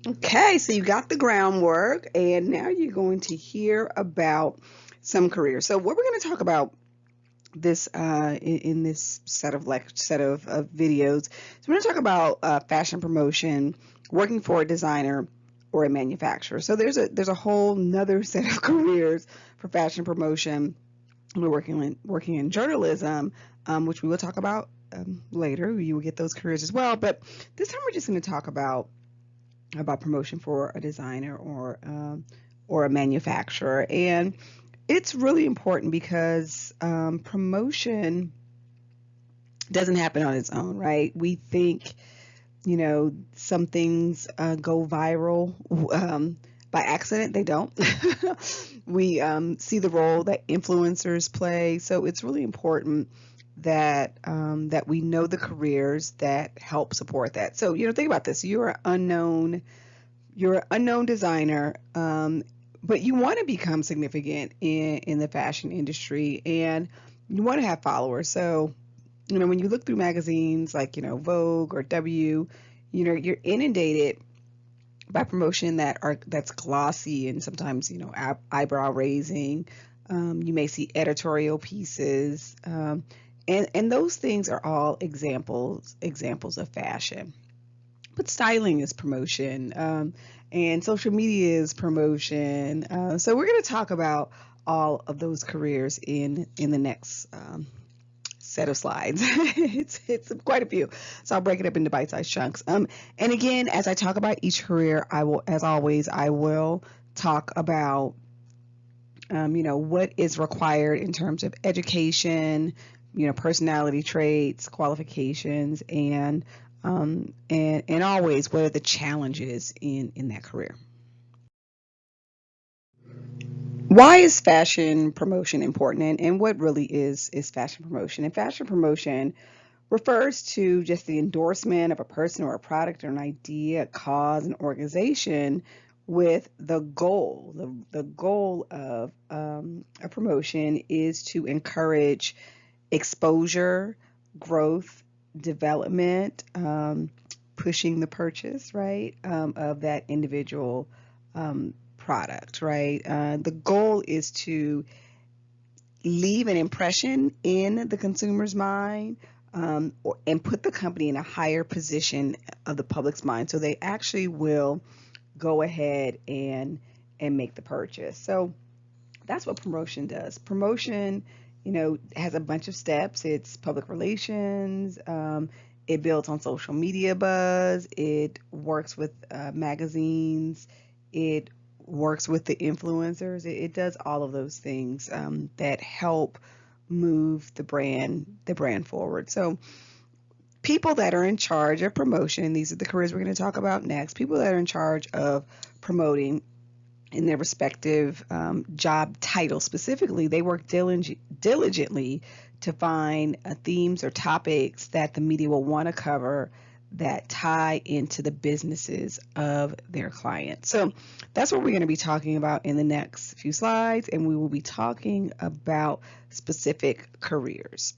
Okay, so you got the groundwork, and now you're going to hear about some careers. So what we're going to talk about this in this set of videos. So we're going to talk about fashion promotion, working for a designer or a manufacturer. So there's a whole nother set of careers for fashion promotion. We're working in journalism, which we will talk about later. You will get those careers as well, but this time we're just going to talk about promotion for a designer or a manufacturer. And it's really important because promotion doesn't happen on its own, right? We think, some things go viral by accident. They don't. We see the role that influencers play. So it's really important that we know the careers that help support that. So, think about this. You're an unknown designer, but you want to become significant in the fashion industry, and you want to have followers. So, when you look through magazines like, Vogue or W, you're inundated by promotion that's glossy and sometimes, eyebrow raising. You may see editorial pieces, and those things are all examples of fashion. But styling is promotion, and social media is promotion. So we're going to talk about all of those careers in the next set of slides. It's quite a few, so I'll break it up into bite-sized chunks. And again, as I talk about each career, I will, as always, I will talk about what is required in terms of education, personality traits, qualifications, and always what are the challenges in that career. Why is fashion promotion important, and what really is fashion promotion? And fashion promotion refers to just the endorsement of a person or a product or an idea, a cause, an organization with the goal. The goal of a promotion is to encourage exposure, growth, development, pushing the purchase, right, of that individual product, right? The goal is to leave an impression in the consumer's mind, and put the company in a higher position of the public's mind, so they actually will go ahead and make the purchase. So that's what promotion does. Promotion, has a bunch of steps. It's public relations. It builds on social media buzz. It works with magazines. It works with the influencers. It does all of those things that help move the brand forward. So people that are in charge of promotion, these are the careers we're going to talk about next. People that are in charge of promoting in their respective job titles specifically, they work diligently to find themes or topics that the media will want to cover that tie into the businesses of their clients. So that's what we're going to be talking about in the next few slides, and we will be talking about specific careers.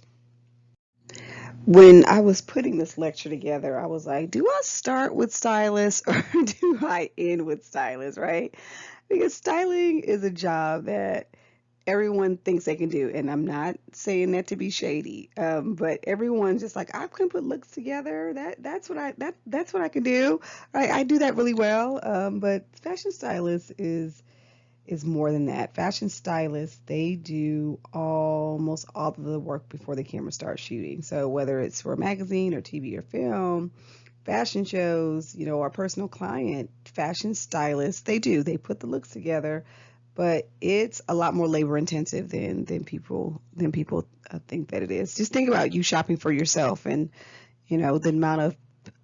When I was putting this lecture together, I was like, do I start with stylist or do I end with stylist, right? Because styling is a job that everyone thinks they can do, and I'm not saying that to be shady, but everyone's just like, I can put looks together. That's what I can do. I do that really well. But fashion stylist is more than that. Fashion stylists, they do almost all of the work before the camera starts shooting. So whether it's for a magazine or TV or film, fashion shows, our personal client, fashion stylists, they put the looks together, but it's a lot more labor intensive than people think that it is. Just think about you shopping for yourself, and the amount of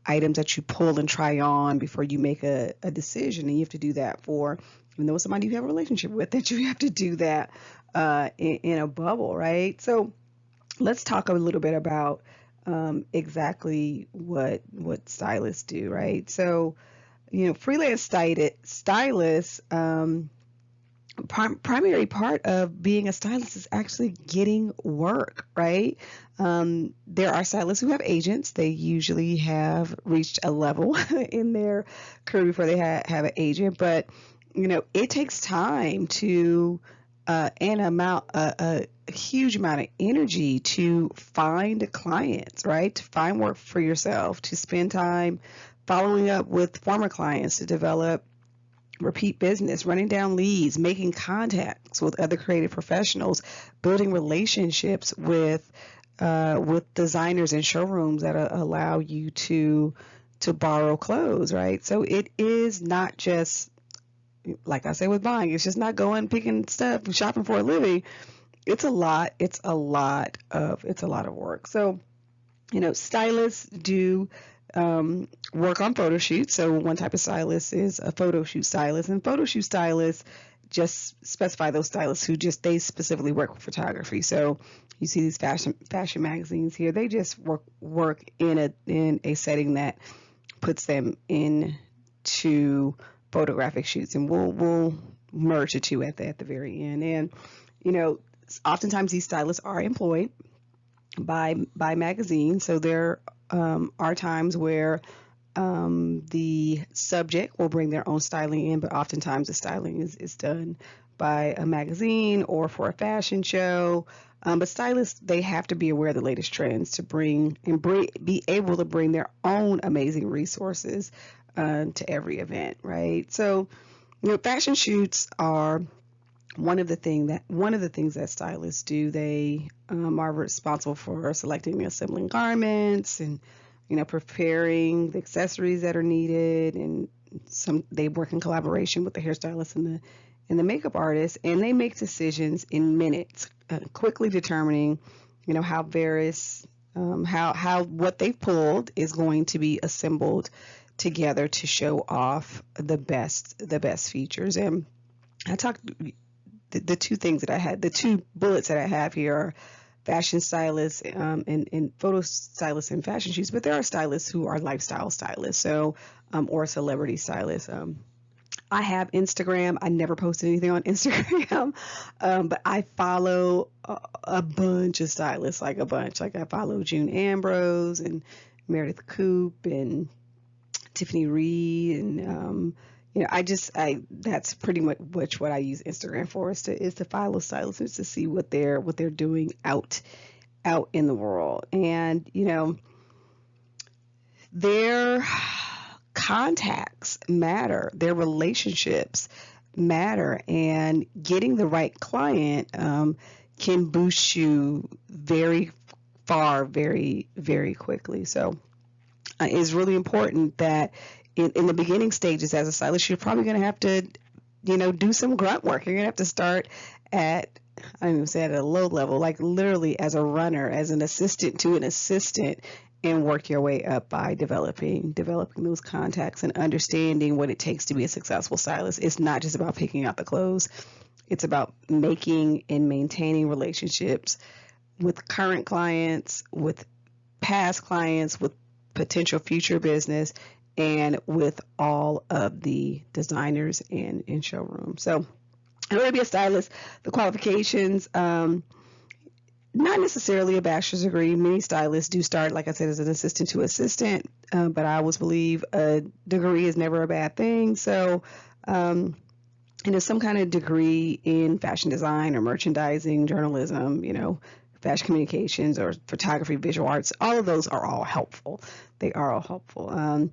items that you pull and try on before you make a decision, and you have to do that for, even though it's somebody you have a relationship with, that you have to do that in a bubble, right? So let's talk a little bit about exactly what stylists do, right? So freelance stylists primary part of being a stylist is actually getting work, right? There are stylists who have agents. They usually have reached a level in their career before they have an agent, but it takes time to a huge amount of energy to find clients, right? To find work for yourself, to spend time following up with former clients, to develop repeat business, running down leads, making contacts with other creative professionals, building relationships with designers and showrooms that allow you to borrow clothes, right? So it is not just, like I say with buying, it's just not going picking stuff and shopping for a living. It's a lot. It's a lot of work. So stylists do work on photo shoots. So one type of stylist is a photo shoot stylist, and photo shoot stylists just specify those stylists who they specifically work with photography. So you see these fashion magazines here. They just work in a setting that puts them into photographic shoots, and we'll merge the two at the very end. And oftentimes these stylists are employed by magazines. So there are times where the subject will bring their own styling in, but oftentimes the styling is done by a magazine or for a fashion show. But stylists, they have to be aware of the latest trends to be able to bring their own amazing resources to every event, right? So, fashion shoots are one of the things that stylists do. They are responsible for selecting and assembling garments, and preparing the accessories that are needed, and they work in collaboration with the hairstylist and the makeup artist, and they make decisions in minutes, quickly determining how what they've pulled is going to be assembled together to show off the best features. And I talked the two things that I had, the two bullets that I have here are fashion stylists and photo stylists and fashion shoots, but there are stylists who are lifestyle stylists, so or celebrity stylists. I have Instagram. I never posted anything on Instagram, but I follow a bunch of stylists, like a bunch. Like I follow June Ambrose and Meredith Coop and Tiffany Reed, and that's pretty much what I use Instagram for, is to follow stylists, to see what they're doing out in the world. And their contacts matter, their relationships matter, and getting the right client can boost you very far, very, very quickly. So it's really important that in the beginning stages as a stylist, you're probably going to have to, do some grunt work. You're going to have to start at, I don't even say at a low level, like literally as a runner, as an assistant to an assistant, and work your way up by developing those contacts and understanding what it takes to be a successful stylist. It's not just about picking out the clothes. It's about making and maintaining relationships with current clients, with past clients, with potential future business, and with all of the designers and showrooms. So in order to be a stylist, the qualifications, not necessarily a bachelor's degree. Many stylists do start, like I said, as an assistant to assistant, but I always believe a degree is never a bad thing. So, some kind of degree in fashion design or merchandising, journalism, fashion communications or photography, visual arts, all of those are all helpful. They are all helpful.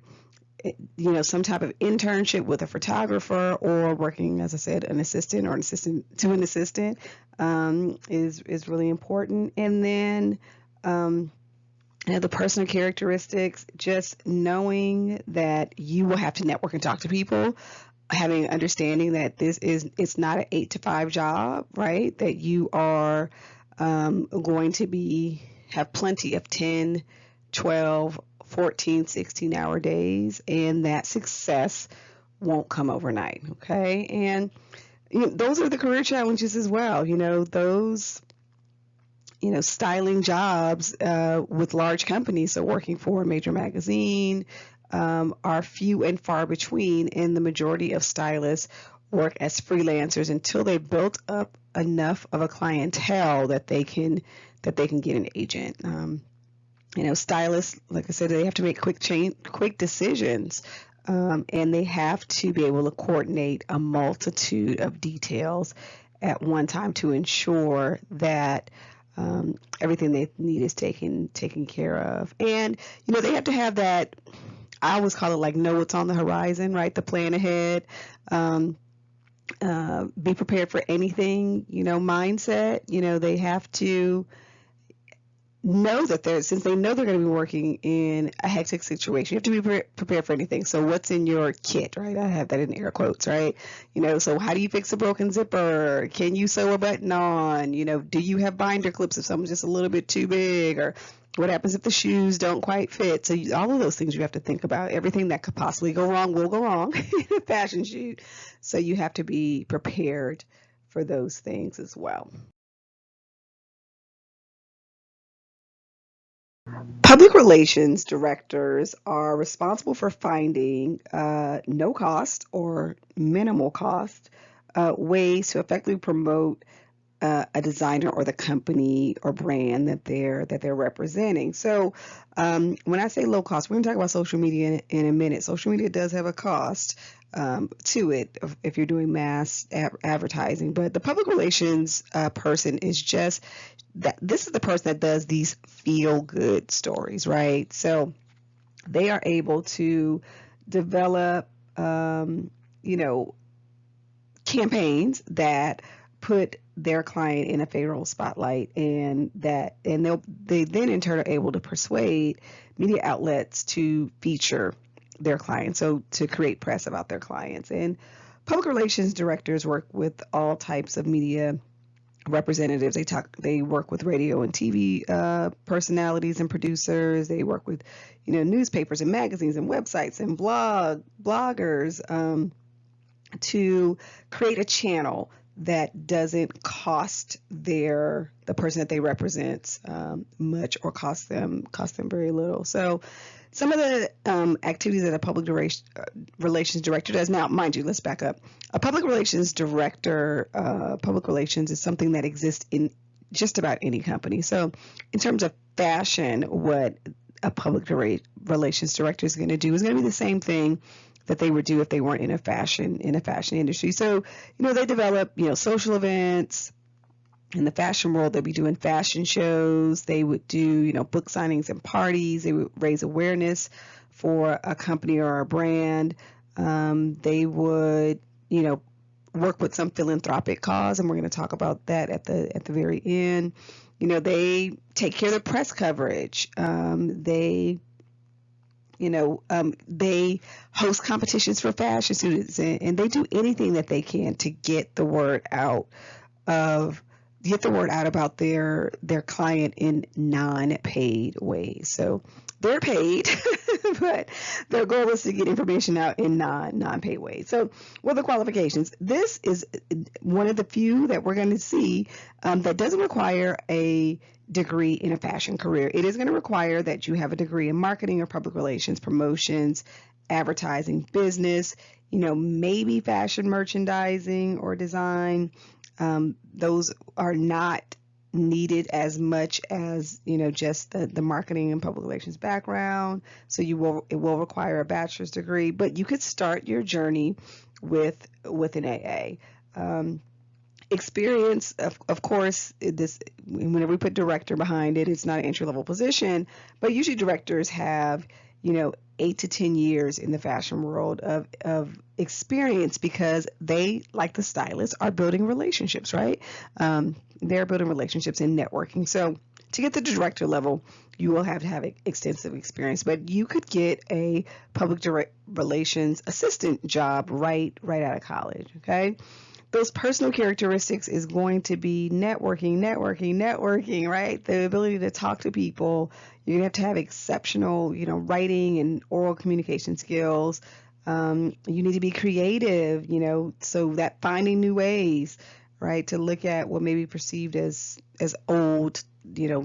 Some type of internship with a photographer, or working, as I said, an assistant or an assistant to an assistant, is really important. And then the personal characteristics, just knowing that you will have to network and talk to people, having understanding that it's not an 8 to 5 job, right? That you are going to have plenty of 10, 12, 14, 16-hour days, and that success won't come overnight, okay? And those are the career challenges as well. Those styling jobs with large companies, so working for a major magazine, are few and far between, and the majority of stylists work as freelancers until they built up enough of a clientele that they can get an agent. Stylists, like I said, they have to make quick decisions, and they have to be able to coordinate a multitude of details at one time to ensure that everything they need is taken care of. And they have to have that. I always call it like know what's on the horizon, right? The plan ahead. Um, be prepared for anything, mindset. They have to know that since they know they're going to be working in a hectic situation, you have to be prepared for anything. So what's in your kit, right? I have that in air quotes, right? So how do you fix a broken zipper? Can you sew a button on? Do you have binder clips if someone's just a little bit too big? Or what happens if the shoes don't quite fit? So all of those things you have to think about. Everything that could possibly go wrong will go wrong in a fashion shoot. So you have to be prepared for those things as well. Public relations directors are responsible for finding no cost or minimal cost ways to effectively promote a designer or the company or brand that they're representing. So when I say low cost, we're going to talk about social media in a minute. Social media does have a cost to it if you're doing mass advertising, but the public relations person is just that. This is the person that does these feel good stories, right? So they are able to develop, you know, campaigns that put their client in a favorable spotlight, and they then in turn are able to persuade media outlets to feature their clients, so to create press about their clients. And public relations directors work with all types of media representatives. They work with radio and TV personalities and producers. They work with newspapers and magazines and websites and bloggers, to create a channel that doesn't cost the person that they represent much, or cost them very little. So some of the activities that a relations director does. Now, mind you, let's back up. A public relations director, public relations is something that exists in just about any company. So in terms of fashion, what a public relations director is going to do is going to be the same thing that they would do if they weren't in a fashion industry. So, they develop, social events. In the fashion world, they'd be doing fashion shows. They would do, book signings and parties. They would raise awareness for a company or a brand. They would, work with some philanthropic cause, and we're going to talk about that at the very end. They take care of the press coverage. They host competitions for fashion students, and they do anything that they can to get the word out about their client in non-paid ways. So they're paid, but their goal is to get information out in non-paid ways. So what are the qualifications? This is one of the few that we're going to see that doesn't require a degree in a fashion career. It is going to require that you have a degree in marketing or public relations, promotions, advertising, business, maybe fashion merchandising or design. Those are not needed as much as just the marketing and public relations background. So it will require a bachelor's degree, but you could start your journey with an AA. Experience, of course, this, whenever we put director behind it, it's not an entry-level position, but usually directors have 8 to 10 years in the fashion world of experience, because they, like the stylists, are building relationships, right? They're building relationships and networking. So to get to the director level, you will have to have extensive experience, but you could get a public relations assistant job right out of college, okay? Those personal characteristics is going to be networking, right? The ability to talk to people. You're going to have exceptional, writing and oral communication skills. You need to be creative, so that finding new ways, right, to look at what may be perceived as old,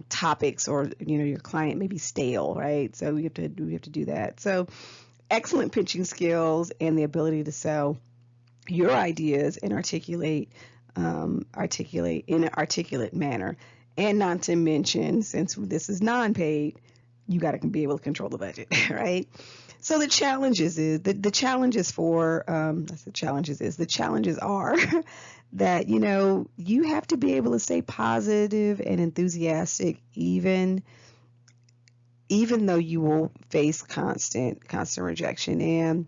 topics, or, your client may be stale, right? So we have to do that. So excellent pitching skills and the ability to sell your ideas and articulate in an articulate manner. And not to mention, since this is non-paid, you got to be able to control the budget, right? So the challenges for the challenges are that you have to be able to stay positive and enthusiastic even though you will face constant rejection. And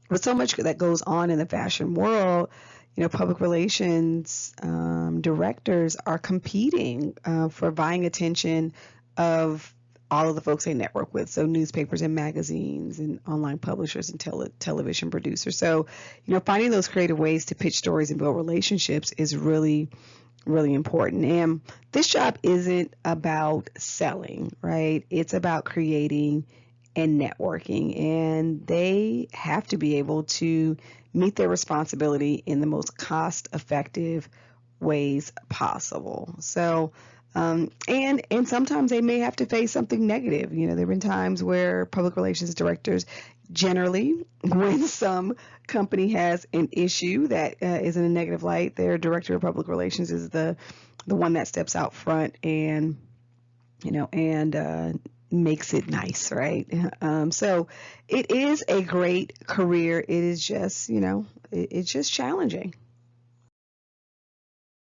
with so much that goes on in the fashion world, public relations directors are competing for buying attention of all of the folks they network with. So newspapers and magazines and online publishers and television producers. So, finding those creative ways to pitch stories and build relationships is really, really important. And this job isn't about selling, right? It's about creating and networking, and they have to be able to meet their responsibility in the most cost effective ways possible. So and sometimes they may have to face something negative. There have been times where public relations directors, generally, when some company has an issue that is in a negative light, their director of public relations is the one that steps out front and makes it nice, right? So it is a great career. It is just, it's just challenging.